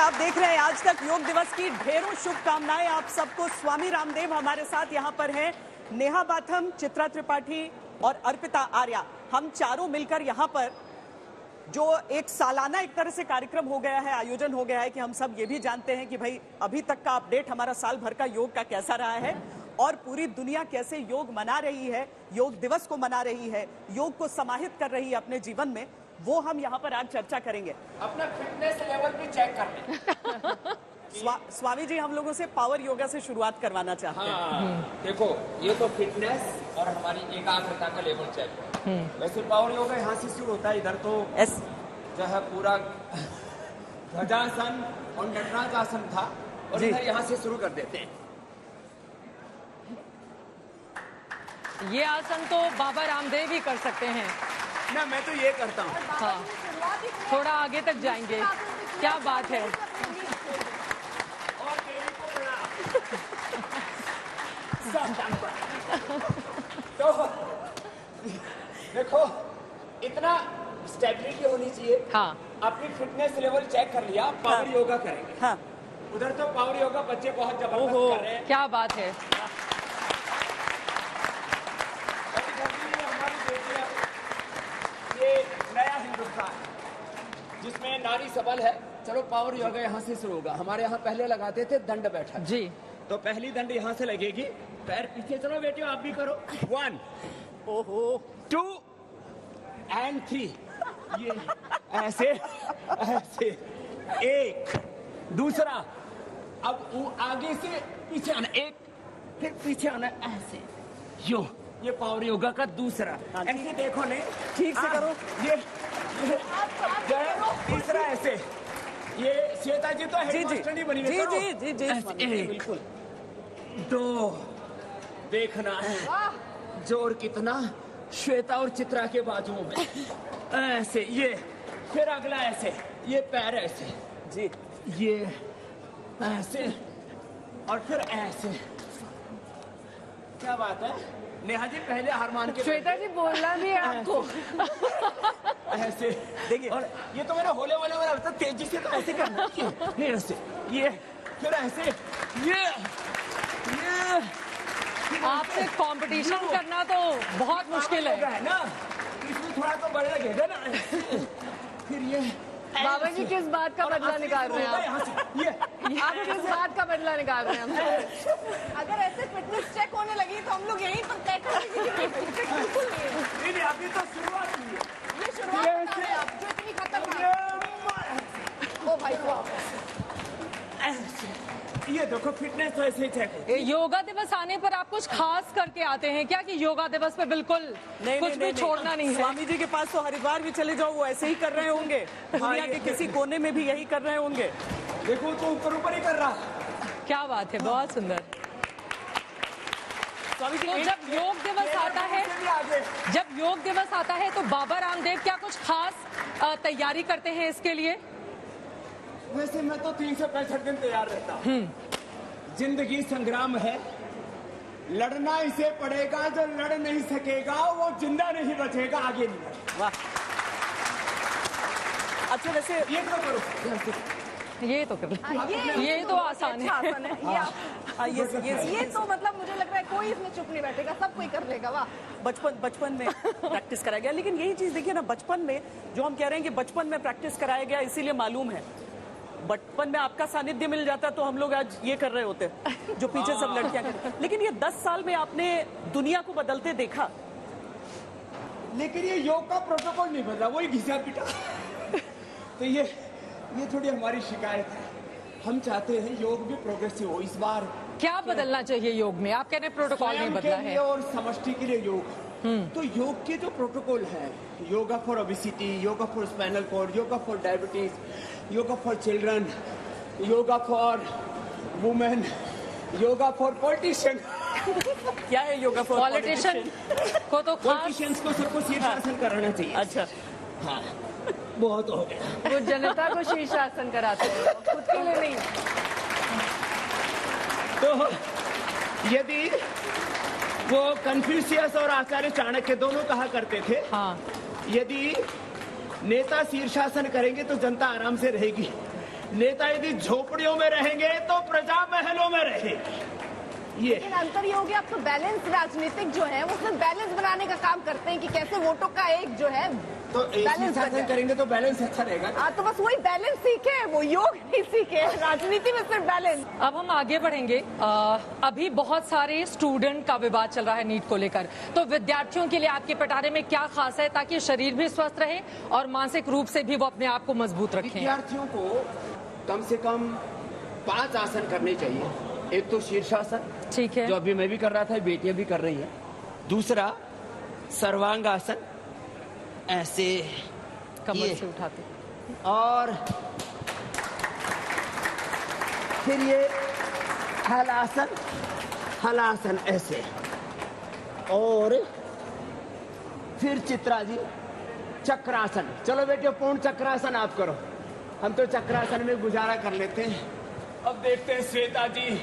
आप देख रहे हैं आज तक योग दिवस की ढेरों शुभकामनाएं आप सबको। स्वामी रामदेव हमारे साथ यहाँ पर हैं, नेहा बाथम, चित्रा त्रिपाठी और अर्पिता आर्या। हम चारों मिलकर यहाँ पर जो एक सालाना एक तरह से कार्यक्रम हो गया है, आयोजन हो गया है कि हम सब ये भी जानते हैं कि भाई अभी तक का अपडेट हमारा साल भर का योग का कैसा रहा है और पूरी दुनिया कैसे योग मना रही है, योग दिवस को मना रही है, योग को समाहित कर रही है अपने जीवन में, वो हम यहाँ पर आज चर्चा करेंगे। अपना फिटनेस लेवल भी चेक कर लें। स्वामी जी हम लोगों से पावर योगा से शुरुआत करवाना चाहते हैं। हाँ, देखो ये तो फिटनेस और हमारी एकाग्रता का लेवल चेक है। वैसे पावर योगा यहाँ से शुरू होता है, इधर तो जो है पूरा ध्वजासन और नटराजासन था और इधर यहाँ से शुरू कर देते हैं। ये आसन तो बाबा रामदेव ही कर सकते हैं ना, मैं तो ये करता हूँ। हाँ, थोड़ा आगे तक जाएंगे। क्या बात है। तो देखो इतना स्टेबिलिटी होनी चाहिए। हाँ, अपनी फिटनेस लेवल चेक कर लिया, पावर योगा करेंगे। हाँ, उधर तो पावर योगा बच्चे बहुत जबरदस्त कर रहे हैं। क्या बात है। ये नया हिंदुस्तान जिसमें नारी सबल है। चलो पावर योगा यहाँ से शुरू होगा। हमारे यहाँ पहले लगाते थे दंड बैठक जी, तो पहली दंड यहाँ से लगेगी, पैर पीछे। चलो बेटियों आप भी करो। 1 2 and 3। ये ऐसे ऐसे, एक दूसरा। अब वो आगे से पीछे आना, एक फिर पीछे आना, ऐसे। ये पावर योगा का दूसरा। ऐसे देखो नहीं, ठीक से करो। ये तीसरा ऐसे। ये श्वेता जी तो हेडमास्टर नहीं बनी। जी जी जी जी एक बिल्कुल। 2 देखना है जोर कितना श्वेता और चित्रा के बाजुओं में, ऐसे। ये फिर अगला ऐसे, ये पैर ऐसे जी, ये ऐसे और फिर ऐसे। क्या बात है नेहा जी, पहले हार मान के श्वेता जी बोलना भी है आपको। ऐसे देखिए। और ये तो मेरे होले वाले में लगता, तेजी से तो ऐसे करना, ये ऐसे, ये फिर ऐसे, ये आपसे कंपटीशन करना तो बहुत मुश्किल है ना, इसमें थोड़ा तो बड़े लगेगा ना। फिर ये बाबा जी किस बात का बदला निकाल रहे हैं आप? आप किस बात का बदला निकाल रहे हैं हमसे? अगर ऐसे फिटनेस चेक होने लगी तो हम लोग यहीं पर तय कर देंगे। बिल्कुल नहीं, अभी तो शुरुआत हुई है। ये शुरुआत बता रहे आप, जो इतनी खतरनाक। ओ भाई साहब, ये देखो फिटनेस तो ऐसे ही चेक है। योगा दिवस आने पर आप कुछ खास करके आते हैं क्या कि योगा दिवस पे बिल्कुल कुछ भी छोड़ना नहीं है? स्वामी जी के पास तो हरिद्वार भी चले जाओ, वो ऐसे ही कर रहे होंगे। दुनिया के किसी कोने में भी यही कर रहे होंगे। देखो तो ऊपर ही कर रहा। क्या बात है, बहुत सुंदर। स्वामी जी तो जब योग दिवस आता है, तो बाबा रामदेव क्या कुछ खास तैयारी करते हैं इसके लिए? वैसे मैं तो 365 दिन तैयार रहता हूँ। जिंदगी संग्राम है, लड़ना इसे पड़ेगा, जो लड़ नहीं सकेगा वो जिंदा नहीं बचेगा, आगे नहीं। वाह, अच्छा वैसे ये तो करो, ये तो कर, ये तो आसान है। ये तो मतलब मुझे लग रहा है कोई इसमें चुप नहीं बैठेगा, सब कोई कर लेगा। वाह, बचपन में प्रैक्टिस कराया गया। लेकिन यही चीज देखिए ना, बचपन में जो हम कह रहे हैं कि बचपन में प्रैक्टिस कराया गया, इसीलिए मालूम है बचपन में आपका सानिध्य मिल जाता तो हम लोग आज ये कर रहे होते जो पीछे सब लड़कियां कर। लेकिन ये 10 साल में आपने दुनिया को बदलते देखा। लेकिन ये योग का प्रोटोकॉल नहीं बदला, वही घिसा पिटा। तो ये थोड़ी हमारी शिकायत है। हम चाहते हैं योग भी प्रोग्रेसिव हो। इस बार क्या बदलना चाहिए योग में? आप कह रहे हैं प्रोटोकॉल नहीं बदला है और समष्टि के लिए योग। तो योग के जो प्रोटोकॉल है, yoga for obesity, yoga for spinal cord, yoga for diabetes, yoga for children, yoga for women, yoga for politician. क्या है योगा फॉर पॉलिटिशियन को? तो पॉलिटिशियंस को सबको शीर्षासन कराना चाहिए। अच्छा, हाँ, बहुत हो गया। वो जनता को शीर्षासन कराते हैं, खुद के लिए नहीं। तो यदि वो कन्फ्यूशियस और आचार्य चाणक्य दोनों कहा करते थे, यदि नेता शीर्षासन करेंगे तो जनता आराम से रहेगी, नेता यदि झोपड़ियों में रहेंगे तो प्रजा महलों में रहेगी। ये लेकिन अंतर ये हो गया, अब तो बैलेंस राजनीतिक जो है वो उसमें बैलेंस बनाने का काम करते हैं कि कैसे वोटों का एक जो है तो बैलेंस शासन करेंगे तो बैलेंस अच्छा रहेगा। हाँ, तो बस वही बैलेंस सीखे, वो योग नहीं सीखे, राजनीति में सिर्फ बैलेंस। अब हम आगे बढ़ेंगे। अभी बहुत सारे स्टूडेंट का विवाद चल रहा है नीट को लेकर, तो विद्यार्थियों के लिए आपके पिटारे में क्या खास है ताकि शरीर भी स्वस्थ रहे और मानसिक रूप से भी वो अपने आप को मजबूत रखें? विद्यार्थियों को कम से कम 5 आसन करने चाहिए। एक तो शीर्षासन, ठीक है, जो अभी मैं भी कर रहा था, बेटियां भी कर रही हैं। दूसरा सर्वांगासन, ऐसे कमर से उठाते, और फिर ये हलासन, हलासन ऐसे, और फिर चित्रा जी चक्रासन। चलो बेटियों, पूर्ण चक्रासन आप करो, हम तो चक्रासन में गुजारा कर लेते हैं। अब देखते हैं श्वेता जी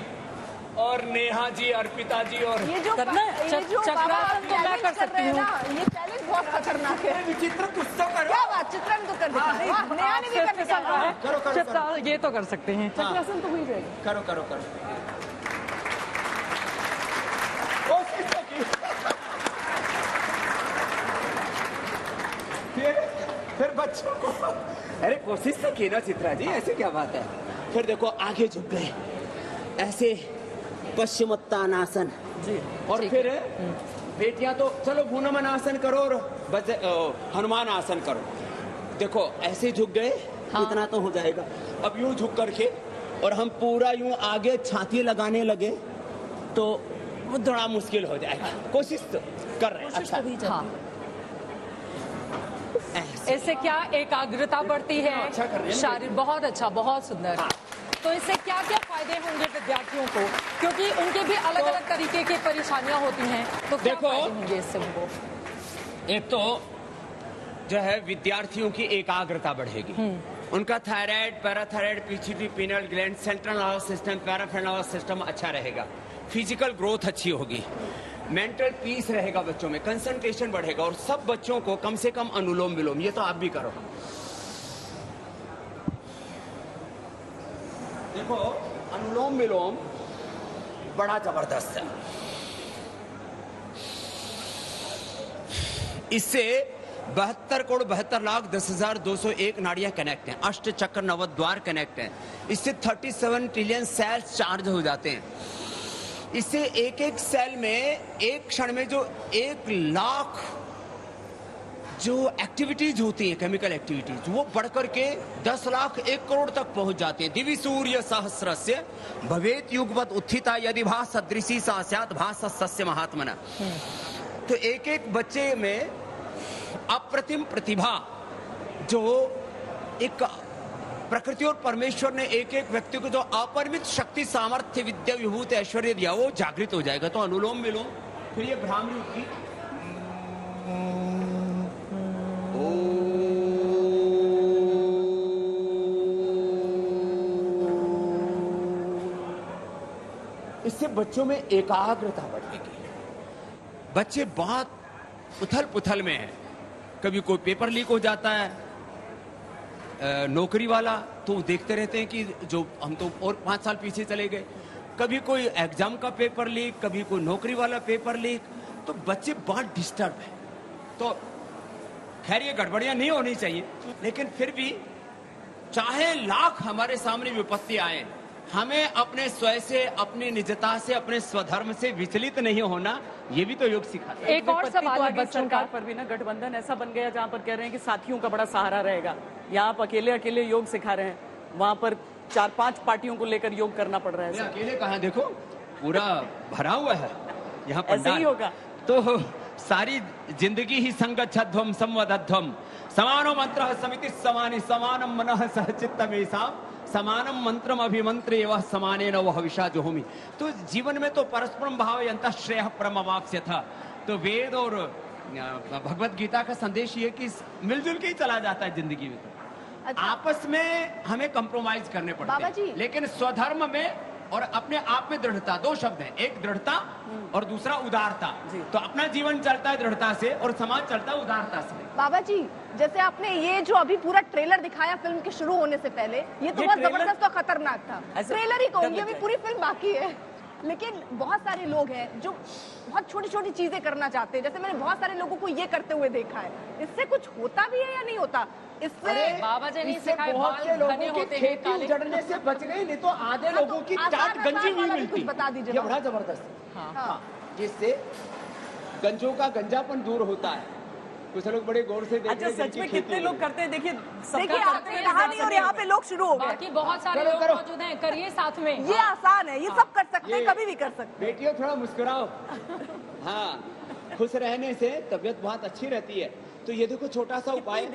और नेहा जी, अर्पिता जी, और ये जो करना है? ये जो चक्रासन तो मैं कर सकती हूँ। ये चैलेंज बहुत खतरनाक है। विचित्र कुछ तो करो। क्या बात, चित्रा ने तो कर दिया, वाह, नेहा ने भी कर दिया। करो करो चित्रा, करो, ये तो कर सकते हैं। चक्रासन तो हुई जाएगी। करो करो करो। कोशिश तो की। फिर बच्चों को, अरे कोशिश तो की ना चित्रा जी, ऐसे क्या बात है। फिर देखो आगे झुक गए ऐसे, पश्चिमोत्तानासन जी, और फिर बेटियां तो चलो भूनमन आसन करो और हनुमान आसन करो। देखो ऐसे झुक गए, हाँ। इतना तो हो जाएगा। अब यूं झुक करके और हम पूरा यूं आगे छाती लगाने लगे तो वो थोड़ा मुश्किल हो जाएगा। कोशिश तो कर रहे हैं। अच्छा, हाँ। इससे क्या एकाग्रता बढ़ती है, अच्छा कर रहे हैं। शारीरिक, बहुत अच्छा, बहुत सुंदर। हाँ। तो इससे क्या क्या फायदे होंगे विद्यार्थियों को, क्योंकि उनके भी अलग अलग तरीके की परेशानियां होती हैं, तो क्या देखो, फायदे होंगे इससे उनको? एक तो जो है विद्यार्थियों की एकाग्रता बढ़ेगी, उनका thyroid, parathyroid, PCT, penal gland, central nervous system, peripheral nervous system अच्छा रहेगा, फिजिकल ग्रोथ अच्छी होगी, मेंटल पीस रहेगा बच्चों में, कंसंट्रेशन बढ़ेगा, और सब बच्चों को कम से कम अनुलोम विलोम, ये तो आप भी करो। देखो अनुलोम विलोम बड़ा जबरदस्त है। इससे 72,72,10,201 नाड़ियां कनेक्ट हैं, अष्ट चक्र नवद्वार कनेक्ट हैं। इससे 37 ट्रिलियन सेल्स चार्ज हो जाते हैं। इससे एक एक सेल में एक क्षण में जो 1 लाख जो एक्टिविटीज होती हैं, केमिकल एक्टिविटीज, वो बढ़कर के 10 लाख 1 करोड़ तक पहुंच जाते हैं। दिवि सूर्य सहस्रस्य भवेत युगवत उत्थिता यदि भास सदृशी सा स्यात् भास सस्य महात्मना। तो एक एक बच्चे में अप्रतिम प्रतिभा, जो एक प्रकृति और परमेश्वर ने एक एक व्यक्ति को जो अपरिमित शक्ति, सामर्थ्य, विद्या, विभूति, ऐश्वर्य दिया, वो जागृत हो जाएगा। तो अनुलोम विलोम, फिर ये भ्रामरी की इससे बच्चों में एकाग्रता बढ़ेगी। बच्चे बहुत उथल पुथल में हैं, कभी कोई पेपर लीक हो जाता है, नौकरी वाला, तो देखते रहते हैं कि जो हम तो और 5 साल पीछे चले गए, कभी कोई एग्जाम का पेपर लीक, कभी कोई नौकरी वाला पेपर लीक, तो बच्चे बहुत डिस्टर्ब हैं। तो खैर ये गड़बड़ियां नहीं होनी चाहिए, लेकिन फिर भी चाहे लाख हमारे सामने विपत्ति आए, हमें अपने स्वयं से, अपनी निजता से, अपने स्वधर्म से विचलित नहीं होना, ये भी तो योग सिखाता है। एक और सवाल है बच्चों का, पर भी ना गठबंधन ऐसा बन गया जहाँ पर कह रहे हैं कि साथियों का बड़ा सहारा रहेगा। यहाँ आप अकेले अकेले योग सिखा रहे हैं, वहाँ पर 4-5 पार्टियों को लेकर योग करना पड़ रहा है। अकेले कहाँ, देखो पूरा भरा हुआ है यहाँ पर। ऐसे ही होगा तो सारी जिंदगी ही संगच्छध्वम संवदध्वम समानो मंत्र समिति समानि समानम मनः सहचित्तमेषां समानम मंत्रम अभिमंत्रे एवं समाने न वह विषा जोहोमि। तो जीवन में तो परस्परम भाव यंता श्रेय परमवाप्स्य था। तो वेद और भगवत गीता का संदेश ये कि मिलजुल के ही चला जाता है जिंदगी में। तो अच्छा। आपस में हमें कंप्रोमाइज करने पड़ते हैं, लेकिन स्वधर्म में और अपने आप में दृढ़ता, दो शब्द हैं, एक दृढ़ता और दूसरा उदारता। तो अपना जीवन चलता है दृढ़ता से और समाज चलता है उदारता से। बाबा जी, जैसे आपने ये जो अभी पूरा ट्रेलर दिखाया फिल्म के शुरू होने से पहले, ये तो बहुत जबरदस्त और खतरनाक था। ट्रेलर ही कहूंगी, अभी पूरी फिल्म बाकी है। लेकिन बहुत सारे लोग हैं जो बहुत छोटी छोटी चीजें करना चाहते हैं। जैसे मैंने बहुत सारे लोगों को ये करते हुए देखा है। इससे कुछ होता भी है या नहीं होता? इससे बाबा जी नहीं सिखाए, बहुत से लोगों की खेती उजड़ने से बच गई, नहीं तो आधे लोगों की चाट गंजी हुई मिलती। बता दीजिए, ये बड़ा जबरदस्त। हाँ, जिससे गंजों का गंजापन दूर होता है। कुछ लोग बड़े गौर से देखते हैं। अच्छा, सच में कितने लोग करते हैं? देखिए, आपने कहा नहीं और यहाँ पे लोग शुरू हो गए। बाकी बहुत सारे लोग मौजूद हैं, करिए साथ में। ये आसान है, ये सब कर सकते हैं, कभी भी कर सकते हैं। बेटियों थोड़ा मुस्कुराओ। हाँ, खुश रहने से तबीयत बहुत अच्छी रहती है। तो ये देखो छोटा सा उपाय,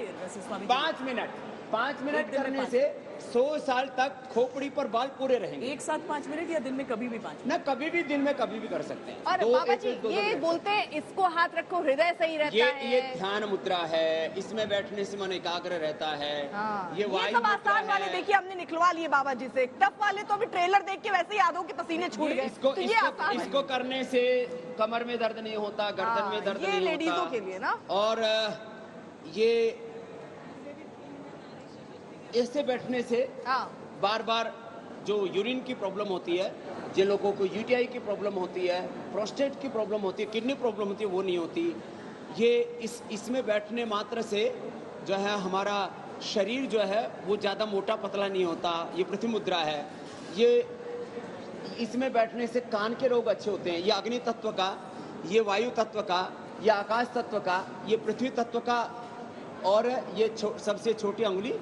5 मिनट करने से 100 साल तक खोपड़ी पर बाल पूरे रहेंगे। एक साथ 5 मिनट या दिन में कभी भी 5 मिनट? ना, कभी भी दिन में कभी भी कर सकते हैं। और बाबा जी ये बोलते हैं इसको हाथ रखो हृदय सही रहता है। ये ध्यान मुद्रा है, इसमें बैठने से मन एकाग्र रहता है। ये वायु सब आसान वाले देखिए हमने निकलवा लिए बाबा जी से। टफ वाले तो अभी ट्रेलर देख के वैसे ही यादों के पसीने छूट गए। इसको करने से कमर में दर्द नहीं होता, गर्दन में दर्द नहीं होता। ये लेडीजों के लिए ना। और ये इससे बैठने से बार बार जो यूरिन की प्रॉब्लम होती है, जिन लोगों को यूटीआई की प्रॉब्लम होती है, प्रोस्टेट की प्रॉब्लम होती है, किडनी प्रॉब्लम होती है, वो नहीं होती। ये इसमें बैठने मात्र से जो है हमारा शरीर जो है वो ज़्यादा मोटा पतला नहीं होता। ये पृथ्वी मुद्रा है। ये इसमें बैठने से कान के रोग अच्छे होते हैं। ये अग्नि तत्व का, ये वायु तत्व का, ये आकाश तत्व का, ये पृथ्वी तत्व का, और ये सबसे छोटी अंगुली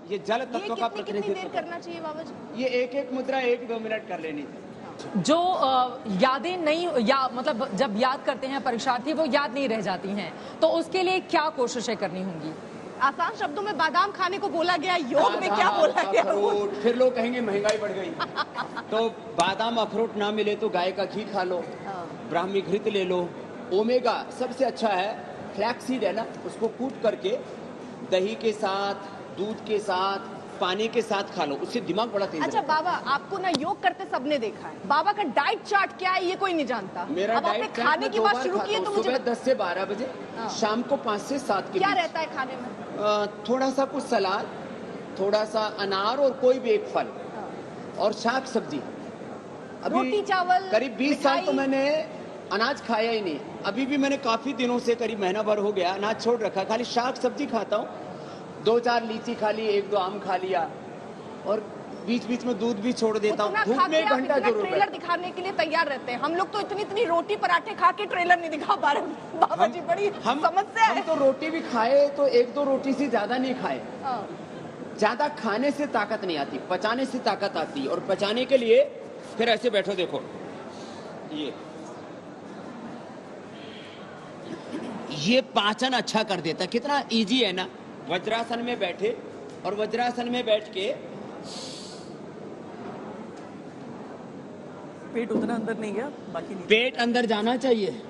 ये जल तत्व का प्रतिनिधित्व करना चाहिए बाबा जी। ये एक मुद्रा 1-2 मिनट कर लेनी चाहिए। जो यादें नहीं मतलब जब याद करते हैं परीक्षार्थी, वो याद नहीं रह जाती हैं, तो उसके लिए क्या कोशिशें करनी होंगी? आसान शब्दों में बादाम खाने को बोला गया, योग में क्या बोला गया? फिर लोग कहेंगे महंगाई बढ़ गई। तो बादाम अखरोट ना मिले तो गाय का घी खा लो, ब्राह्मी घृत ले लो। ओमेगा सबसे अच्छा है, फ्लैक्सीड है ना, उसको कूट करके दही के साथ, दूध के साथ, पानी के साथ खा लो, उससे दिमाग बड़ा तेज। अच्छा बाबा, आपको ना योग करते सबने देखा है। बाबा का डाइट चार्ट क्या है ये कोई नहीं जानता। मेरा अब आपने खाने की बात शुरू की है तो मुझे सुबह 10 से 12 बजे, शाम को 5 से 7 के क्या बीच रहता है खाने में? थोड़ा सा कुछ सलाद, थोड़ा सा अनार और कोई भी एक फल, और शाक सब्जी। अभी रोटी चावल करीब 20 साल तो मैंने अनाज खाया ही नहीं। अभी भी मैंने काफी दिनों से, करीब महीना भर हो गया, अनाज छोड़ रखा, खाली शाक सब्जी खाता हूँ। 2-4 लीची खा ली, 1-2 आम खा लिया, और बीच बीच में दूध भी छोड़ देता हूँ। धूप में 1 घंटा जरूर। ट्रेलर दिखाने के लिए तैयार रहते हैं हम लोग, तो इतनी रोटी पराठे खा के ट्रेलर नहीं दिखा पा रहे। बाबा जी बड़ी समस्या है। हम तो रोटी भी खाए तो 1-2 रोटी से ज्यादा नहीं खाए। ज्यादा खाने से ताकत नहीं आती, पचाने से ताकत आती। और पचाने के लिए फिर ऐसे बैठो, देखो ये पाचन अच्छा कर देता। कितना इजी है ना। वज्रासन में बैठे, और वज्रासन में बैठ के पेट उतना अंदर नहीं गया, बाकी नहीं। पेट अंदर जाना चाहिए,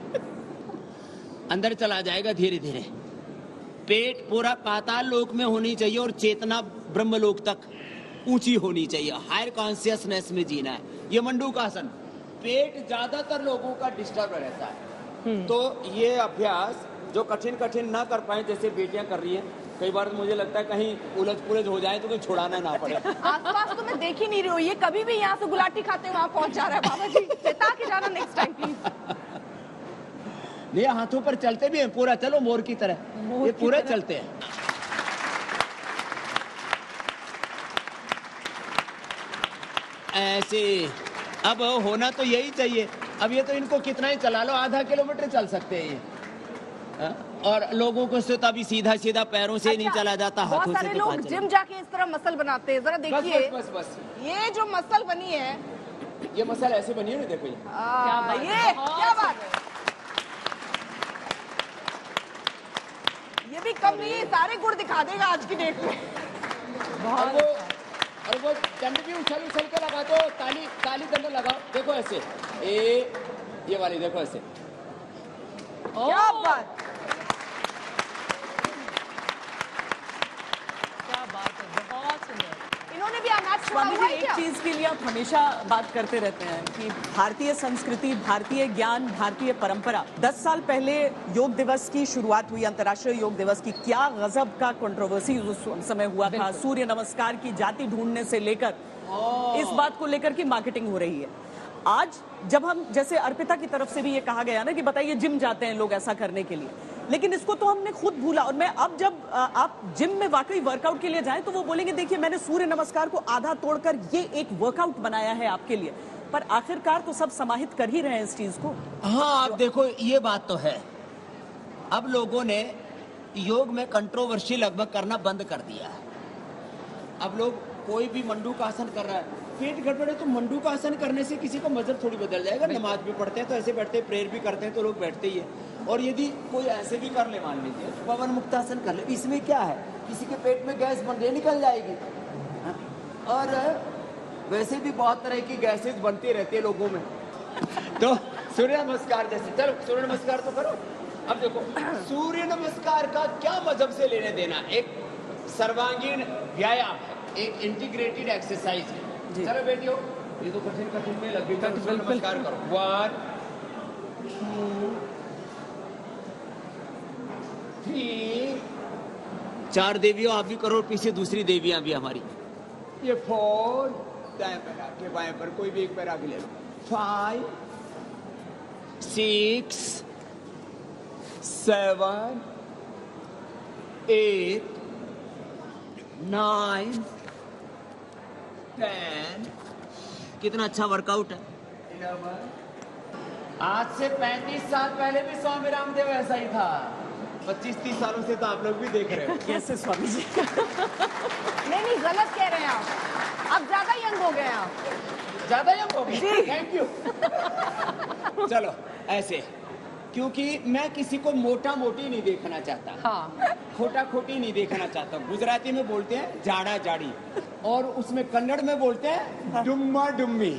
अंदर चला जाएगा धीरे धीरे। पेट पूरा पाताल लोक में होनी चाहिए और चेतना ब्रह्मलोक तक ऊंची होनी चाहिए। हायर कॉन्शियसनेस में जीना है। ये मंडूकासन। पेट ज्यादातर लोगों का डिस्टर्ब रहता है, तो ये अभ्यास जो कठिन ना कर पाए, जैसे बेटियां कर रही हैं, कई बार मुझे लगता है कहीं उलझ पुलझ हो जाए तो कोई छुड़ाना ना पड़े। आसपास तो मैं देख ही नहीं रही हूँ, ये कभी भी यहाँ से गुलाटी खाते वहाँ पहुँच जा रहा है। बाबा जी चेता के जाना नेक्स्ट टाइम प्लीज। ये हाथों पर चलते भी हैं पूरा, चलो मोर की तरह, ये पूरे चलते हैं। ऐसे अब होना तो यही चाहिए। अब ये तो इनको कितना ही चला लो, आधा किलोमीटर चल सकते हैं ये। और लोगों को से तो अभी सीधा सीधा पैरों से नहीं चला जाता, हाथों से। बहुत सारे लोग जिम जाके इस तरह मसल बनाते हैं, जरा देखिए। बस ये जो मसल बनी है, ये मसल ऐसे बनी है ना, देखो ये क्या बात है। ये भी कम नहीं है, सारे गुण दिखा देगा आज की डेट में। और वो दंड भी उछल के लगा दो, ताली दंड लगाओ, देखो ऐसे, ये वाली देखो ऐसे। क्या बात, क्या बात है, बहुत सुंदर। इन्होंने भी अनाज छोड़ा स्वामी हुआ जी, है एक क्या? चीज के लिए आप हमेशा बात करते रहते हैं कि भारतीय संस्कृति, भारतीय ज्ञान, भारतीय परंपरा। 10 साल पहले योग दिवस की शुरुआत हुई, अंतर्राष्ट्रीय योग दिवस की। क्या गजब का कंट्रोवर्सी उस समय हुआ था, सूर्य नमस्कार की जाति ढूंढने से लेकर इस बात को लेकर की मार्केटिंग हो रही है। आज जब हम, जैसे अर्पिता की तरफ से भी ये कहा गया ना कि बताइए जिम जाते हैं लोग ऐसा करने के लिए, लेकिन इसको तो हमने खुद भूला। और मैं अब जब आप जिम में वाकई वर्कआउट के लिए जाएं तो वो बोलेंगे देखिए मैंने सूर्य नमस्कार को आधा तोड़कर ये एक वर्कआउट बनाया है आपके लिए। पर आखिरकार तो सब समाहित कर ही रहे हैं इस चीज को। हाँ, अब देखो ये बात तो है, अब लोगों ने योग में कंट्रोवर्सी लगभग करना बंद कर दिया है। अब लोग कोई भी मंडू का आसन कर रहा है, पेट गड़बड़ है तो मंडू का आसन करने से किसी का मजहब थोड़ी बदल जाएगा। नमाज भी पढ़ते हैं तो ऐसे बैठते हैं, प्रेयर भी करते हैं तो लोग बैठते ही है। और यदि कोई ऐसे भी कर ले, मान लीजिए पवन मुक्तासन कर ले, इसमें क्या है, किसी के पेट में गैस बन रही निकल जाएगी। और वैसे भी बहुत तरह की गैसेज बनती रहती है लोगों में। तो सूर्य नमस्कार जैसे, चलो सूर्य नमस्कार तो करो। अब देखो सूर्य नमस्कार का क्या मजहब से लेने देना, एक सर्वांगीण व्यायाम है, एक इंटीग्रेटेड एक्सरसाइज है। चलो बेटियों, ये तो कठिन कठिन में लग गई, सूर्य नमस्कार करो। 1 2 3 4 देवियों आप भी करो, पीछे दूसरी देवियां भी हमारी। ये 4, दाएं पैर आगे, बाएं पर कोई भी एक पैर आगे ले लो। 5 6 7 8 9 10। कितना अच्छा वर्कआउट है। 11। आज से 35 साल पहले भी स्वामी रामदेव ऐसा ही था। 25-30 सालों से तो आप लोग भी देख रहे हो। कैसे स्वामी जी? नहीं गलत कह रहे हैं आप ज्यादा यंग हो गए हैं। आप ज्यादा यंग हो गए, थैंक यू। चलो ऐसे, क्योंकि मैं किसी को मोटा मोटी नहीं देखना चाहता, हाँ, खोटा खोटी नहीं देखना चाहता। गुजराती में बोलते हैं जाड़ा जाड़ी, और उसमें कन्नड़ में बोलते हैं डुम्मा डुम्मी,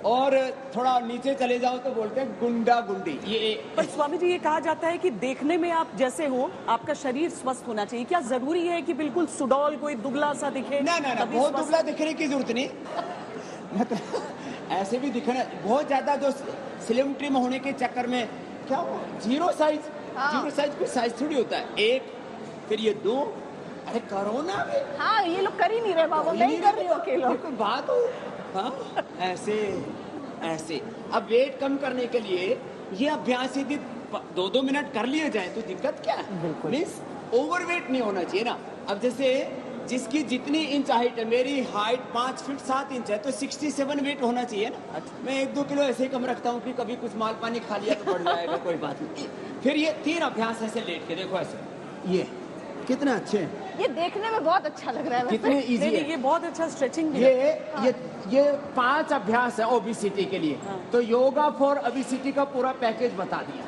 और थोड़ा नीचे चले जाओ तो बोलते हैं गुंडा गुंडी। ये पर स्वामी जी, ये कहा जाता है कि देखने में आप जैसे हो, आपका शरीर स्वस्थ होना चाहिए। क्या जरूरी है कि बिल्कुल सुडौल कोई दुबला सा दिखे? ना ना ना, बहुत दुबला दिखने की जरूरत नहीं। मतलब ऐसे भी दिखना, बहुत ज्यादा जो स्लिम ट्रिम होने के चक्कर में क्या हो, जीरो साइज कोई साइज थोड़ी होता है। 1, फिर ये 2, अरे कोरोना में हाँ ये लोग कर ही नहीं रहे बाबू, नहीं कर रही हो अकेले। कोई बात हो, हाँ ऐसे ऐसे। अब वेट कम करने के लिए ये अभ्यास यदि 2-2 मिनट कर लिए जाए तो दिक्कत क्या है? मीन्स ओवरवेट नहीं होना चाहिए ना। अब जैसे जिसकी जितनी इंच हाइट है, मेरी हाइट 5 फीट 7 इंच है, तो 67 वेट होना चाहिए ना। मैं 1-2 किलो ऐसे ही कम रखता हूँ कि कभी कुछ माल पानी खा लिया तो बढ़ जाएगा, कोई बात नहीं। फिर ये 3 अभ्यास ऐसे लेट के देखो, ऐसे ये कितने अच्छे हैं। ये देखने में बहुत अच्छा लग रहा है। कितने इजी है। ये बहुत अच्छा स्ट्रेचिंग भी ये 5 अभ्यास है ओबेसिटी के लिए। तो योगा फॉर ओबेसिटी का पूरा पैकेज बता दिया।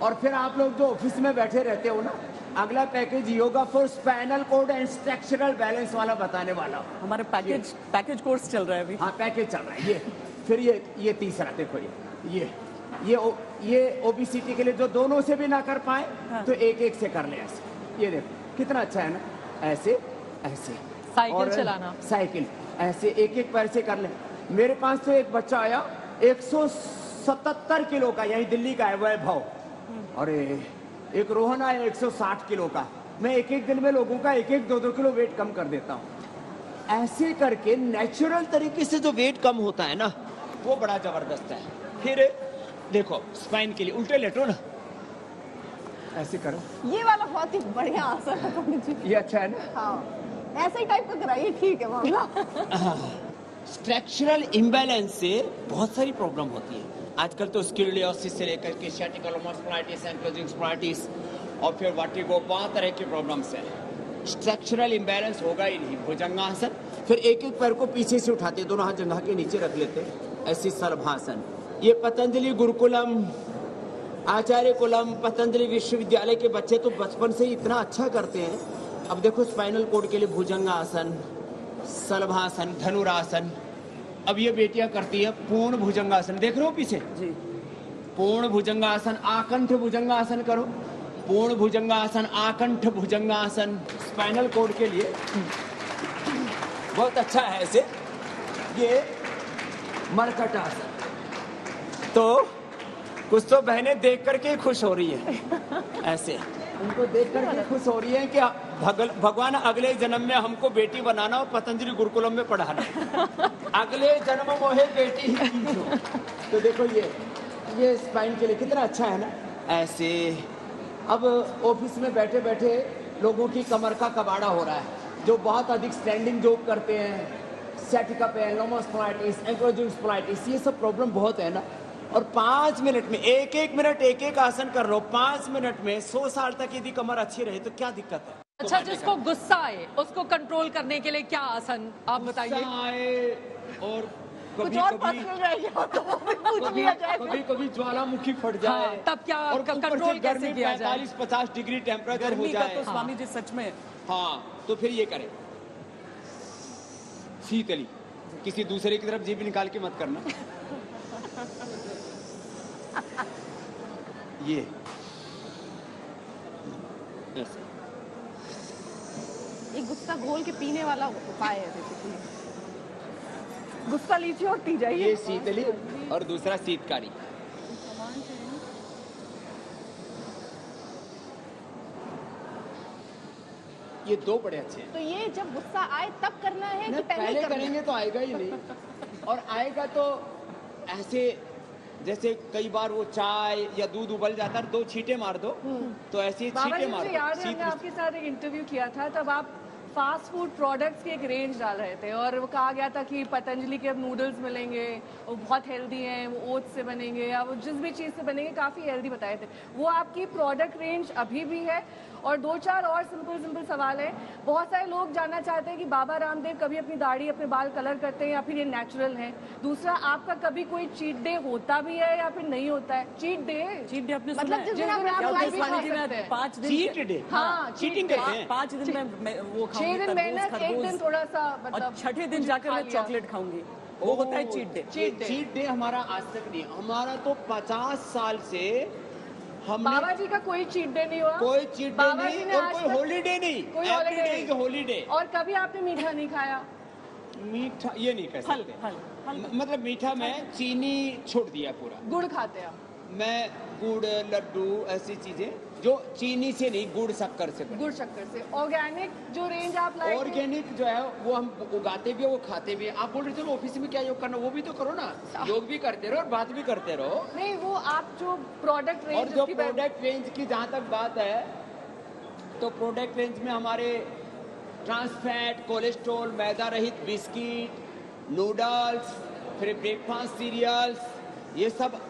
और फिर आप लोग जो ऑफिस में बैठे रहते हो ना, अगला package yoga for spinal cord and structural balance वाला बताने वाला हूं। हमारे पैकेज कोर्स चल रहा है अभी। हाँ पैकेज चल रहा है ये। फिर ये तीसरा देखो, ये ओबेसिटी के लिए जो दोनों से भी ना कर पाए, हाँ। तो एक से कर ले ऐसे। ये देखो कितना अच्छा है ना, ऐसे ऐसे। साइकिल चलाना, साइकिल ऐसे एक पैर से कर ले। मेरे पास तो एक बच्चा आया 177 किलो का, यही दिल्ली का है, वैभव। और एक रोहन आया 160 किलो का। मैं एक दिन में लोगों का 1-2 किलो वेट कम कर देता हूँ। ऐसे करके नेचुरल तरीके से जो वेट कम होता है ना, वो बड़ा जबरदस्त है। फिर देखो स्पाइन के लिए उल्टे लेटो ना, ऐसे करो। ये वाला बहुत ही बढ़िया आसन है। ये अच्छा है ना? हाँ ऐसे ही टाइप का कराइए, ठीक है मामला। स्ट्रक्चरल इम्बैलेंस से बहुत सारी प्रॉब्लम होती है आजकल। तो स्किलियोसिस से लेकर के सैटिकुलर स्पॉन्डिलाइटिस, एंक्लोजिंग स्पॉन्डिलाइटिस, और फिर वर्टिगो, बहुत तरह की प्रॉब्लम्स है। स्ट्रक्चरल इम्बैलेंस होगा ही नहीं। भुजंगासन, फिर एक पैर को पीछे से उठाते, दोनों हाथ जंघा के नीचे रख लेते, ऐसी सर्वासन। ये पतंजलि गुरुकुलम, आचार्य कुलम, पतंजलि विश्वविद्यालय के बच्चे तो बचपन से ही इतना अच्छा करते हैं। अब देखो स्पाइनल कोड के लिए भुजंगासन, सलभासन, धनुरासन। अब ये बेटियां करती है पूर्ण भुजंगासन, देख रहे हो पीछे जी। पूर्ण भुजंगासन, आकंठ भुजंगासन करो। पूर्ण भुजंगासन, आकंठ भुजंगासन, स्पाइनल कोड के लिए। बहुत अच्छा है ऐसे। ये मरकट आसन। तो कुछ तो बहनें देख करके खुश हो रही है ऐसे, उनको देख करके खुश हो रही है कि भगवान अगले जन्म में हमको बेटी बनाना और पतंजलि गुरुकुलम में पढ़ाना, अगले जन्म मोहे बेटी ही कीजो। तो देखो ये स्पाइन के लिए कितना अच्छा है ना ऐसे। अब ऑफिस में बैठे बैठे लोगों की कमर का कबाड़ा हो रहा है, जो बहुत अधिक स्टैंडिंग जॉब करते हैं, सैटिका पेन, लोमोस्पाइटिस, एंक्लोजिंग स्पाइटिस, ये सब प्रॉब्लम बहुत है ना। और 5 मिनट में एक मिनट एक आसन कर लो, 5 मिनट में 100 साल तक यदि कमर अच्छी रहे तो क्या दिक्कत है। अच्छा, जिसको गुस्सा आए उसको कंट्रोल करने के लिए क्या आसन आप बताइए। और कुछ और पर्सनल रह गया तो वो भी पूछ लिया जाए। कभी ज्वालामुखी फट जाए, हाँ, तब क्या और कंट्रोल कैसे किया जाए। 45-50 डिग्री टेम्परेचर हो जाए तो स्वामी जी सच में, हाँ, तो फिर ये करें शीतली, किसी दूसरे की तरफ जीभ निकाल के मत करना। ये ऐसे एक गुस्सा घोल के पीने वाला उपाय है बेसिकली। गुस्सा लीजिए और पी जाइए। ये शीतली और दूसरा शीतकारी। ये 2 बड़े अच्छे हैं। तो ये जब गुस्सा आए तब करना है कि पहले करेंगे तो आएगा ही नहीं, और आएगा तो ऐसे जैसे कई बार वो चाय या दूध उबल जाता है, 2 छींटे मार दो, तो ऐसे ही छींटे मार दो। याद है, हमने आपके साथ एक इंटरव्यू किया था, तब आप फास्ट फूड प्रोडक्ट्स की एक रेंज डाल रहे थे और वो कहा गया था कि पतंजलि के अब नूडल्स मिलेंगे, वो बहुत हेल्दी हैं, वो ओट्स से बनेंगे या वो जिस भी चीज़ से बनेंगे काफ़ी हेल्दी बताए थे। वो आपकी प्रोडक्ट रेंज अभी भी है? और 2-4 और सिंपल सवाल है। बहुत सारे लोग जानना चाहते हैं कि बाबा रामदेव कभी अपनी दाढ़ी, अपने बाल कलर करते हैं या फिर ये नेचुरल है। दूसरा, आपका कभी कोई चीट डे होता भी है या फिर नहीं होता है? चीट डे आपने सुना मतलब है? जिस दिन आप लाइफ में खा सकते हैं। 5 दिन चीट डे, हाँ, चीटिंग करते हैं। 5 दिन में वो 6 खाऊंगी दिन मेहनत, तरबूज, 1 दिन थोड़ा सा और मतलब 6ठे दिन जाकर मैं चॉकलेट खाऊंगी, वो होता है चीट डे। चीट डे हमारा आज तक नहीं, हमारा तो 50 साल से हमने बाबा जी का कोई चीट डे नहीं हुआ? कोई चीट डे बाबा जी नहीं ने और आज कोई तक हॉलीडे नहीं, कोई every day holiday is holiday. और कभी आपने मीठा नहीं खाया? मीठा ये नहीं कह फल सकते, मतलब मीठा में चीनी छोड़ दिया पूरा। गुड़ खाते हैं आप? मैं गुड़, लड्डू, ऐसी चीजें जो चीनी से नहीं, गुड़ शक्कर से बने। गुड़ शक्कर से। ऑर्गेनिक जो रेंज आप लाए थे? ऑर्गेनिक जो है वो हम उगाते भी है, वो खाते भी है। आप बोल रहे थे ऑफिस में क्या योग करना, वो भी तो करो ना, योग भी करते रहो और बात भी करते रहो। नहीं, वो आप जो प्रोडक्ट रेंज और जो प्रोडक्ट रेंज की जहाँ तक बात है, तो प्रोडक्ट रेंज में हमारे ट्रांसफैट, कोलेस्ट्रॉल, मैदा रहित बिस्किट, नूडल्स, फिर ब्रेकफास्ट सीरियल्स, ये सब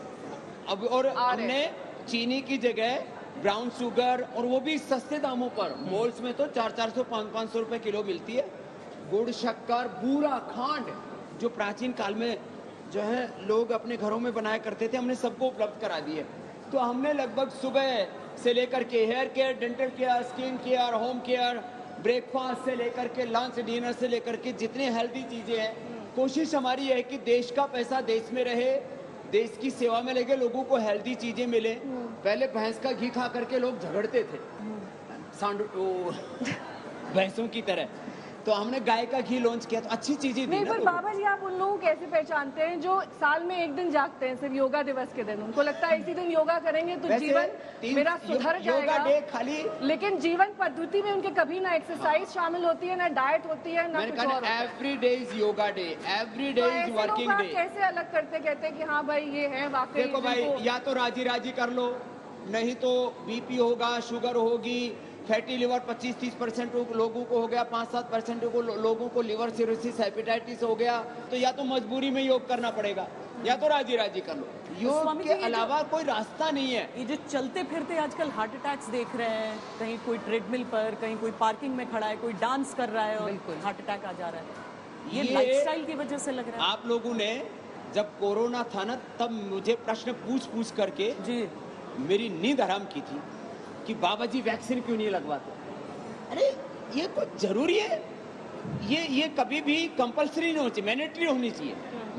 अब, और हमने चीनी की जगह ब्राउन शुगर, और वो भी सस्ते दामों पर, मॉल्स में तो 400-500 रुपए किलो मिलती है। गुड़, शक्कर, बूरा, खांड, जो प्राचीन काल में जो है लोग अपने घरों में बनाया करते थे, हमने सबको उपलब्ध करा दिए। तो हमने लगभग सुबह से लेकर के hair care, dental care, skin care, home care, breakfast से लेकर के लंच, डिनर से लेकर के जितने हेल्दी चीजें हैं, कोशिश हमारी है कि देश का पैसा देश में रहे, देश की सेवा में लगे, लोगों को हेल्दी चीजें मिले। पहले भैंस का घी खा करके लोग झगड़ते थे, भैंसों की तरह, तो हमने गाय का घी लॉन्च किया, तो अच्छी चीजें दी नहीं, ना पर लोगों बाबा जी आप उन लोगों को कैसे पहचानते हैं जो साल में 1 दिन जागते हैं, सिर्फ योगा दिवस के दिन? उनको लगता है इसी दिन योगा करेंगे तो वैसे जीवन मेरा सुधर योगा जाएगा, डे खाली, लेकिन जीवन पद्धति में उनके कभी ना एक्सरसाइज शामिल होती है, ना डाइट होती है, ना कुछ और। Every day is yoga day, every day is working day. कैसे अलग करते, कहते हैं कि हाँ भाई ये है वाकई? देखो भाई, या तो राजी राजी कर लो, नहीं तो बीपी होगा, शुगर होगी, फैटी लिवर 25-30% लोगों को हो गया, 5-7% लोगों को लिवर सिरोसिस, हेपेटाइटिस हो गया, तो या तो मजबूरी में योग करना पड़ेगा, या तो राजी राजी कर लो। योग के अलावा कोई रास्ता नहीं है। ये जो चलते फिरते आजकल हार्ट अटैक्स देख रहे हैं, कहीं कोई ट्रेडमिल पर, कहीं कोई पार्किंग में खड़ा है, कोई डांस कर रहा है और हार्ट अटैक आ जा रहा है, ये लाइफस्टाइल की वजह से लग रहा है। आप लोगों ने जब कोरोना था ना, तब मुझे प्रश्न पूछ करके जी मेरी नींद हराम की थी कि बाबा जी वैक्सीन क्यों नहीं लगवाते। अरे ये कुछ जरूरी है, ये कभी भी कंपलसरी नहीं होनी चाहिए, मैंडेटरी होनी चाहिए।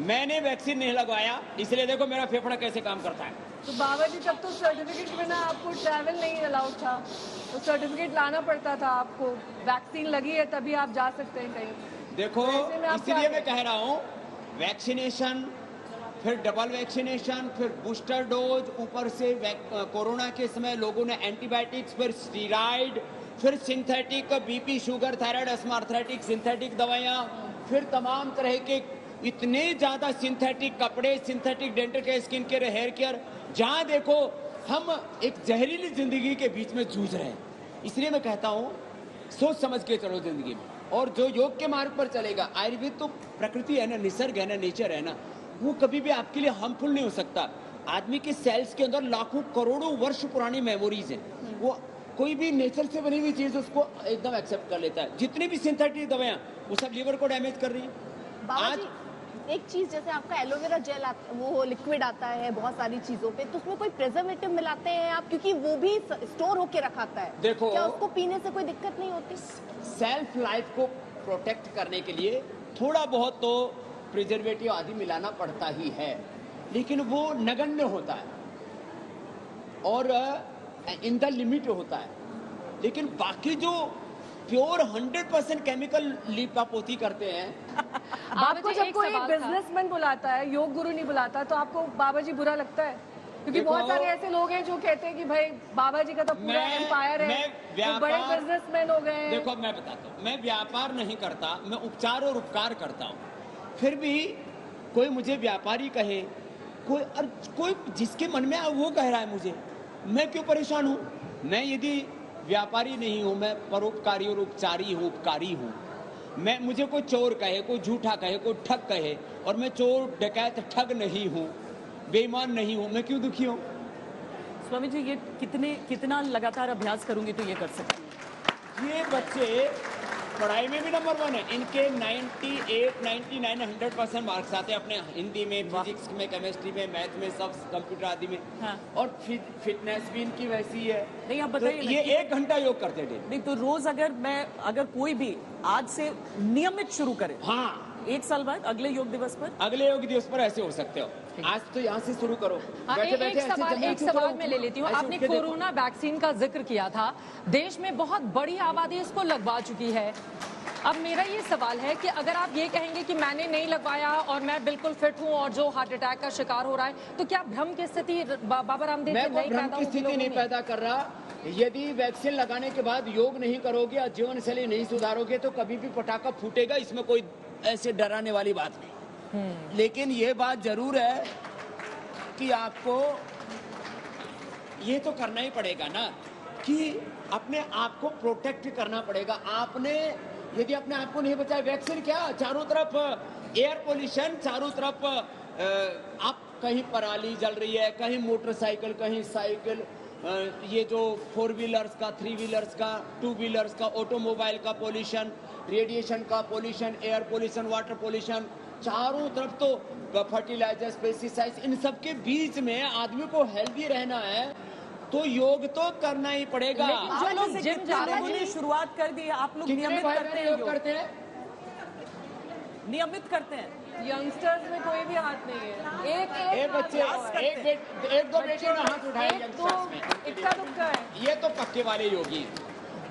मैंने वैक्सीन नहीं लगवाया, इसलिए देखो मेरा फेफड़ा कैसे काम करता है। तो बाबा जी तब तो सर्टिफिकेट बिना आपको ट्रैवल नहीं अलाउड था, तो सर्टिफिकेट लाना पड़ता था आपको। वैक्सीन लगी है तभी आप जा सकते हैं कहीं। देखो इसलिए मैं कह रहा हूँ वैक्सीनेशन, फिर डबल वैक्सीनेशन, फिर बूस्टर डोज, ऊपर से कोरोना के समय लोगों ने एंटीबायोटिक्स, फिर स्टीरॉइड, फिर synthetic BP, sugar, thyroid, asthma, arthritic synthetic दवाइयाँ, फिर तमाम तरह के इतने ज्यादा सिंथेटिक कपड़े, synthetic dental care, skin care, hair care, जहां देखो हम एक जहरीली जिंदगी के बीच में जूझ रहे हैं। इसलिए मैं कहता हूं सोच समझ के चलो जिंदगी में, और जो योग के मार्ग पर चलेगा, आयुर्वेद तो प्रकृति है ना, निसर्ग है ना, नेचर है ना, वो कभी भी आपके लिए हार्मफुल नहीं हो सकता। आदमी के सेल्स के अंदर लाखों करोड़ों वर्ष पुरानी मेमोरीज है, वो कोई भी नेचर से बनी हुई चीज उसको एकदम एक्सेप्ट कर लेता है। जितनी भी सिंथेटिक दवाइयां वो सब लीवर को डैमेज कर रही है। आज एक चीज जैसे आपका एलोवेरा जेल वो लिक्विड आता है बहुत सारी चीजों पे, तो उसमें कोई प्रिजर्वेटिव मिलाते हैं आप, क्योंकि वो भी स्टोर होके रखाता है, देखो क्या उसको पीने से कोई दिक्कत नहीं होती? सेल्फ लाइफ को प्रोटेक्ट करने के लिए थोड़ा बहुत तो प्रिजर्वेटिव आदि मिलाना पड़ता ही है, लेकिन वो नगण्य होता है और इन द लिमिट होता है। लेकिन बाकी जो प्योर 100% केमिकल लिपापोती करते हैं आपको जब कोई बिजनेसमैन बुलाता है, योग गुरु नहीं बुलाता, तो आपको बाबा जी बुरा लगता है? क्योंकि बहुत सारे ऐसे लोग हैं जो कहते हैं कि भाई बाबा जी का तो पूरा एम्पायर है, तो बड़े बिजनेसमैन हो गए। देखो मैं बताता हूँ, मैं व्यापार नहीं करता, मैं उपचार और उपकार करता हूँ। फिर भी कोई मुझे व्यापारी कहे, कोई जिसके मन में वो कह रहा है मुझे, मैं क्यों परेशान हूँ? मैं यदि व्यापारी नहीं हूँ, मैं परोपकारी और उपचारी हूँ, उपकारी हूँ। मुझे कोई चोर कहे, कोई झूठा कहे, कोई ठग कहे, और मैं चोर डकैत ठग नहीं हूँ, बेईमान नहीं हूँ, मैं क्यों दुखी हूँ? स्वामी जी ये कितना लगातार अभ्यास करूंगी तो ये कर सकती हूँ। ये बच्चे पढ़ाई में भी नंबर 1 है, इनके 98, 99, 100% मार्क्स आते हैं अपने हिंदी में, फिजिक्स में, केमिस्ट्री में, मैथ में, सब कंप्यूटर आदि में। हाँ। और फिटनेस भी इनकी वैसी है। नहीं आप बताइए, तो ये 1 घंटा योग करते थे। नहीं तो रोज अगर कोई भी आज से नियमित शुरू करे, हाँ 1 साल बाद अगले योग दिवस पर ऐसे हो सकते हो। आज तो यहाँ से शुरू करो। एक सवाल मैं ले लेती हूँ। आपने कोरोना वैक्सीन का जिक्र किया था, देश में बहुत बड़ी आबादी इसको लगवा चुकी है। अब मेरा ये सवाल है कि अगर आप ये कहेंगे कि मैंने नहीं लगवाया और मैं बिल्कुल फिट हूँ और जो हार्ट अटैक का शिकार हो रहा है, तो क्या भ्रम की स्थिति बाबा रामदेव नहीं पैदा कर रहा? यदि वैक्सीन लगाने के बाद योग नहीं करोगे या जीवन शैली नहीं सुधारोगे तो कभी भी पटाखा फूटेगा, इसमें कोई ऐसे डराने वाली बात नहीं। लेकिन ये बात जरूर है कि आपको ये तो करना ही पड़ेगा ना कि अपने आप को प्रोटेक्ट करना पड़ेगा। आपने यदि अपने आप को नहीं बचाया, वैक्सीन क्या, चारों तरफ एयर पोल्यूशन, चारों तरफ आप कहीं पराली जल रही है, कहीं मोटरसाइकिल, कहीं साइकिल, ये जो 4 व्हीलर्स का, 3 व्हीलर्स का, 2 व्हीलर्स का, ऑटोमोबाइल का पोल्यूशन, रेडिएशन का pollution, air pollution, water pollution, चारों तरफ तो फर्टिलाइजर्स, पेस्टिसाइड्स, इन सब के बीच में आदमी को हेल्दी रहना है तो योग तो करना ही पड़ेगा। जो लोग जिम जाने के लिए शुरुआत कर दी, आप लोग नियमित करते हैं? योग करते हैं, नियमित करते हैं। यंगस्टर्स में कोई भी हाथ नहीं है। एक बच्चे, एक दो बेटे ने हाथ उठाए यंगस्टर्स में, इतना दुख है। ये तो पक्के वाले योगी।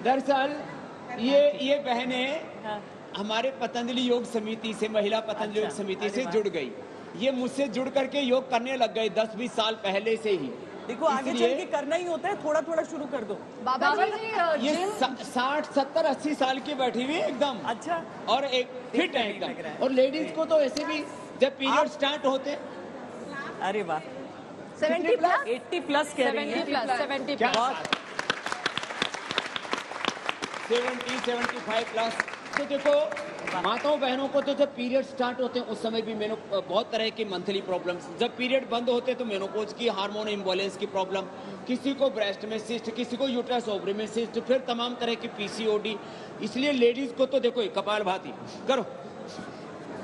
दरअसल ये बहनें हमारे पतंजलि योग समिति से, महिला पतंजलि योग समिति से जुड़ गई। ये मुझसे जुड़ करके योग करने लग गए 10-20 साल पहले से ही। देखो आगे चल के करना ही होता है, थोड़ा थोड़ा शुरू कर दो। बाबा जी ये 60, 70, 80 साल की बैठी हुई एकदम अच्छा, और एक फिट है एकदम। और लेडीज को तो ऐसे भी जब पीरियड स्टार्ट होते, अरे वाह, 70 प्लस 80 प्लस कह रही है, 70 प्लस 75 प्लस। तो देखो माताओं बहनों को तो जब पीरियड स्टार्ट होते हैं उस समय भी बहुत तरह की मंथली प्रॉब्लम्स, जब पीरियड बंद होते हैं तो मेनोपॉज की, हार्मोन इम्बैलेंस की प्रॉब्लम, किसी को ब्रेस्ट में सिस्ट, किसी को यूट्रस ओवरी में सिस्ट, फिर तमाम तरह की पीसीओडी। इसलिए लेडीज को तो देखो कपालभाति करो।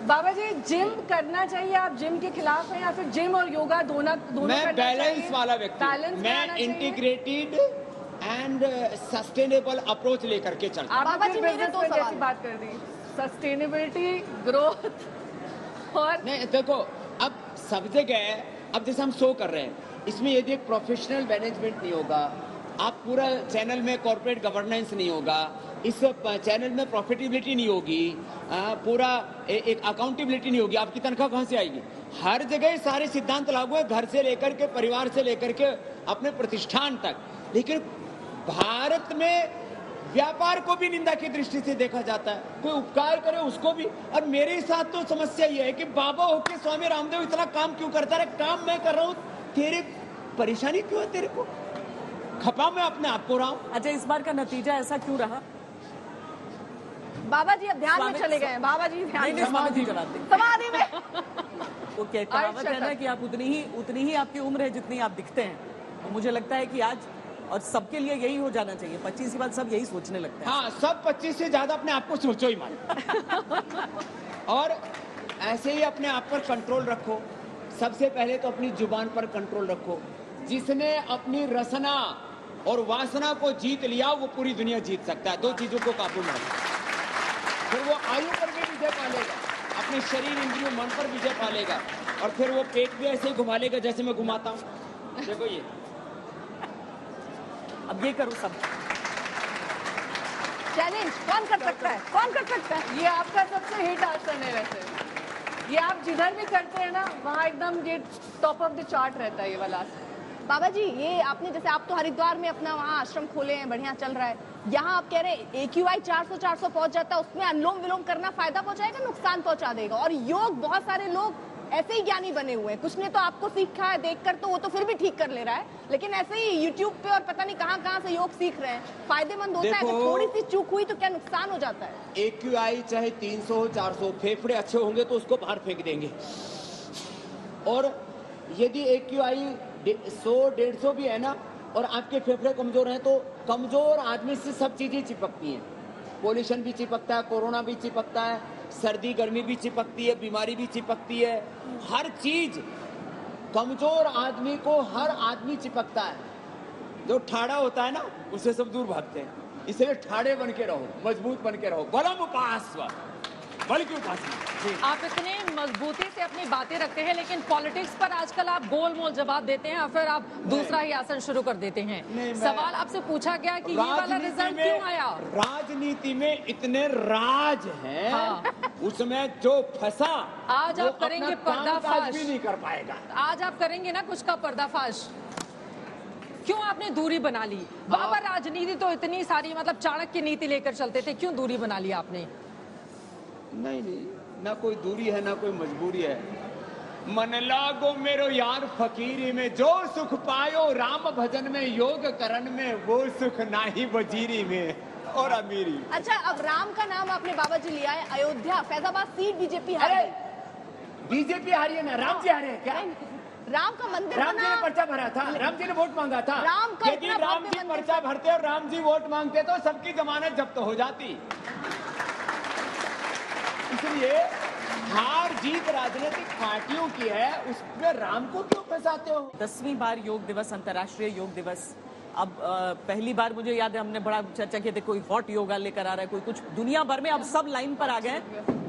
बाबा जी जिम करना चाहिए, आप जिम के खिलाफ हैं या फिर जिम और योगा दोनों मैं बैलेंस वाला व्यक्ति, मैं इंटीग्रेटेड एंड सस्टेनेबल अप्रोच लेकर के चलता हूं। बाबा जी मेरे दो सवाल बात कर दी, सस्टेनेबिलिटी, ग्रोथ और नहीं। देखो अब सब जगह, अब जैसे हम शो कर रहे हैं, इसमें यदि एक प्रोफेशनल मैनेजमेंट नहीं होगा, आप पूरा चैनल में कॉर्पोरेट गवर्नेंस नहीं होगा, इस चैनल में प्रॉफिटेबिलिटी नहीं होगी, पूरा एक अकाउंटेबिलिटी नहीं होगी, आपकी तनख्वाह कहां से आएगी? हर जगह सारे सिद्धांत लागू है, घर से लेकर के, परिवार से लेकर के अपने प्रतिष्ठान तक। लेकिन भारत में व्यापार को भी निंदा की दृष्टि से देखा जाता है, कोई उपकार करे उसको भी। और मेरे साथ तो समस्या यह है कि बाबा होके स्वामी रामदेव इतना काम क्यों करता है? काम मैं कर रहा हूं, तेरे परेशानी क्यों है? तेरे को खपा मैं अपने आप को रहा हूं। अच्छा, इस बार का नतीजा ऐसा क्यों रहा? बाबा जी अब ध्यान में चले गए हैं। बाबा जी ध्यान में, समाधि जवाब दें। समाधि में। वो क्या कहावत है ना कि आप उतनी ही आपकी उम्र है जितनी आप दिखते हैं। तो मुझे लगता है कि आज और सबके लिए यही हो जाना चाहिए। 25 के बाद सब यही सोचने लगते हैं। हाँ, सब 25 से ज्यादा अपने आप को सोचो ही मान। और ऐसे ही अपने आप पर कंट्रोल रखो। सबसे पहले तो अपनी जुबान पर कंट्रोल रखो। जिसने अपनी रसना और वासना को जीत लिया वो पूरी दुनिया जीत सकता है। 2 चीजों को काबू में रखो, फिर वो आयु पर भी विजय पालेगा, अपने शरीर, इंद्रियों, मन पर विजय पालेगा, और फिर वो पेट भी ऐसे ही घुमा लेगा जैसे मैं घुमाता हूँ। देखो ये, अब ये करो सब। चैलेंज कौन कर सकता है? कौन कर सकता है? ये आपका सबसे हिट आसन है वैसे। ये आप जिधर भी करते हैं ना, वहाँ एकदम ये टॉप ऑफ द चार्ट रहता है ये वाला आसन। बाबा जी, ये आपने जैसे आप तो हरिद्वार में अपना वहाँ आश्रम खोले हैं, बढ़िया चल रहा है। यहाँ आप कह रहे हैं AQI 400 पहुंच जाता है, उसमें अनुलोम विलोम करना फायदा पहुंचाएगा, नुकसान पहुंचा देगा? और योग, बहुत सारे लोग ऐसे ही ज्ञानी बने हुए हैं। कुछ ने तो आपको सीखा है देखकर, तो वो तो फिर भी ठीक कर ले रहा है, लेकिन ऐसे ही YouTube पे और पता नहीं कहाँ से योग सीख रहे हैं। फायदेमंद होता है? अगर थोड़ी सी चूक हुई तो क्या नुकसान हो जाता है? AQI चाहे 300 हो, 400, फेफड़े अच्छे होंगे तो उसको बाहर फेंक देंगे। और यदि AQI 100-150 भी है ना, और आपके फेफड़े कमजोर हैं, तो कमजोर आदमी से सब चीजें चिपकती हैं। पोल्यूशन भी चिपकता है, कोरोना भी चिपकता है, सर्दी गर्मी भी चिपकती है, बीमारी भी चिपकती है। हर चीज कमजोर आदमी को, हर आदमी चिपकता है। जो ठाड़ा होता है ना, उससे सब दूर भागते हैं। इसलिए ठाड़े बन के रहो, मजबूत बन के रहो। बलम उपासना, बल की उपासना। आप इतने मजबूती से अपनी बातें रखते हैं, लेकिन पॉलिटिक्स पर आजकल आप गोलमोल जवाब देते हैं और फिर आप दूसरा ही आसन शुरू कर देते हैं। सवाल आपसे पूछा गया कि ये वाला रिजल्ट क्यों आया? राजनीति में इतने राज हैं, हाँ। उसमें जो फंसा आज आप करेंगे पर्दाफाश, भी नहीं कर पाएगा। आज आप करेंगे ना कुछ का पर्दाफाश। क्यों आपने दूरी बना ली? बाबा राजनीति तो इतनी सारी, मतलब चाणक्य नीति लेकर चलते थे, क्यों दूरी बना ली आपने? नहीं, ना कोई दूरी है, ना कोई मजबूरी है। मन लागो मेरो यार फकीरी में, जो सुख पायो राम भजन में, योग करण में, वो सुख नाही वजीरी में और अमीरी। अच्छा, अब राम का नाम आपने बाबा जी लिया है। अयोध्या, फैजाबाद सीट बीजेपी हारी है। बीजेपी हारी है ना, राम जी हारे हैं क्या? राम का मंदिर, राम जी ने पर्चा भरा था, राम जी ने वोट मांगा था। यदि राम जी पर्चा भरते और राम जी वोट मांगते तो सबकी जमानत जब्त हो जाती। इसलिए हार जीत राजनीतिक पार्टियों की है, उसमें राम को क्यों फंसाते हो? 10वीं बार योग दिवस, अंतर्राष्ट्रीय योग दिवस। अब पहली बार मुझे याद है हमने बड़ा चर्चा की थी, कोई हॉट योगा लेकर आ रहा है, कोई कुछ। दुनिया भर में अब सब लाइन पर आ गए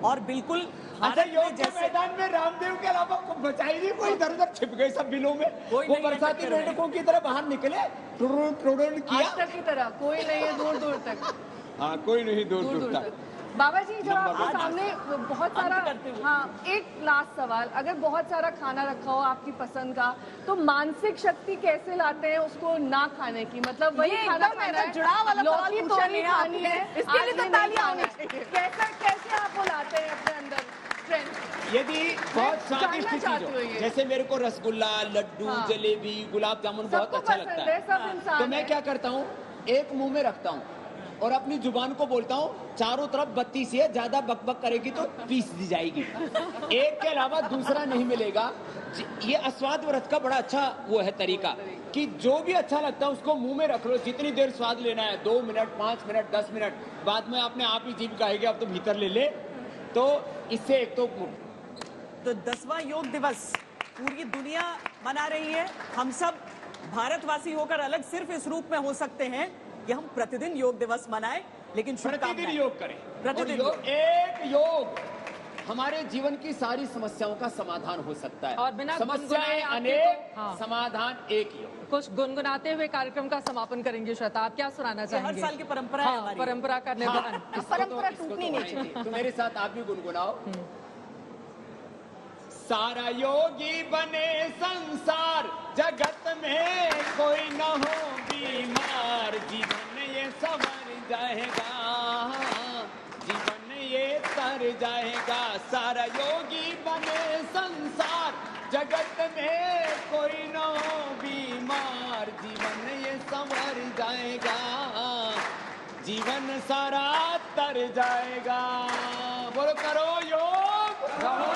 और बिल्कुल अच्छा, योग के मैदान में रामदेव के अलावा बचा ही नहीं कोई, इधर उधर छिप गए सब बिलों में। वो बरसाती मेंढकों की तरह बाहर निकले, टुरुन किया आज तक की तरह। कोई नहीं है दूर दूर तक। हाँ, कोई नहीं दूर दूर तक। बाबा जी, जब आपके सामने बहुत सारा, हाँ, एक लास्ट सवाल, अगर बहुत सारा खाना रखा हो आपकी पसंद का, तो मानसिक शक्ति कैसे लाते हैं उसको ना खाने की? मतलब वही खाना खाना है, जुड़ा वाला लौकी तो नहीं खानी है, इसके लिए तो तालियां होनी चाहिए। कैसे आप वो लाते हैं अपने अंदर स्ट्रेंथ? यदि बहुत स्वादिष्ट चीज हो, जैसे मेरे को रसगुल्ला, लड्डू, जलेबी, गुलाब जामुन बहुत अच्छा लगता है, तो मैं क्या करता हूँ, एक मुंह में रखता हूँ और अपनी जुबान को बोलता हूँ, चारों तरफ बत्ती से है, ज्यादा बकबक करेगी तो पीस दी जाएगी। एक के अलावा दूसरा नहीं मिलेगा। ये अस्वाद व्रत का बड़ा अच्छा वो है तरीका, कि जो भी अच्छा लगता है उसको मुंह में रख लो, जितनी देर स्वाद लेना है, 2 मिनट, 5 मिनट, 10 मिनट, बाद में अपने आप ही जीभ कहेगी अब तो भीतर ले ले। तो इससे एक तो 10वां योग दिवस पूरी दुनिया मना रही है। हम सब भारतवासी होकर अलग सिर्फ इस रूप में हो सकते हैं कि हम प्रतिदिन योग दिवस मनाएं, लेकिन प्रतिदिन योग करें। प्रतिदिन एक योग हमारे जीवन की सारी समस्याओं का समाधान हो सकता है। और बिना समस्याएं अनेक, समाधान एक ही हो। कुछ गुनगुनाते हुए कार्यक्रम का समापन करेंगे श्वेता, आप क्या सुनाना चाहेंगे? हर साल की परंपरा है हमारी। परंपरा का निभान। परंपरा टूटनी नहीं चाहिए। तो मेरे साथ आप भी गुनगुनाओ। सारा योगी बने संसार, जगत में कोई न हो बीमार, जीवन ये संवर जाएगा, जीवन ये तर जाएगा। सारा योगी बने संसार, जगत में कोई न हो बीमार, जीवन ये संवर जाएगा, जीवन सारा तर जाएगा। बोलो करो योग, करो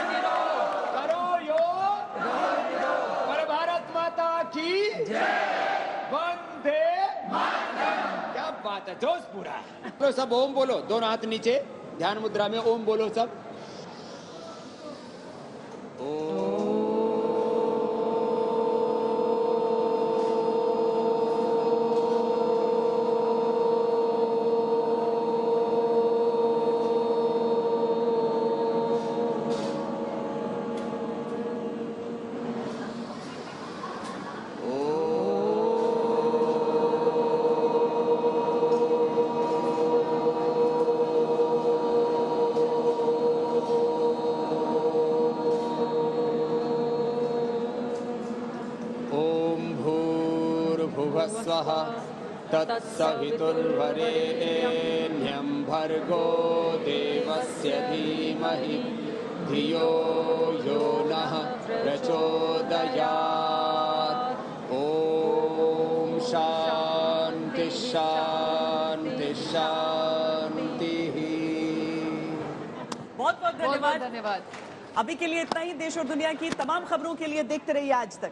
योग, पर भारत माता की वंदे मातरम। क्या बात है, जोश पूरा है। तो सब ओम बोलो, दोनों हाथ नीचे, ध्यान मुद्रा में ओम बोलो सब। स्वः तत्सवितुर्वरेण्यं भर्गो देवस्य धीमहि धियो यो नः प्रचोदयात्। ओम शांति शांति शांति। बहुत बहुत धन्यवाद। अभी के लिए इतना ही। देश और दुनिया की तमाम खबरों के लिए देखते रहिए आज तक।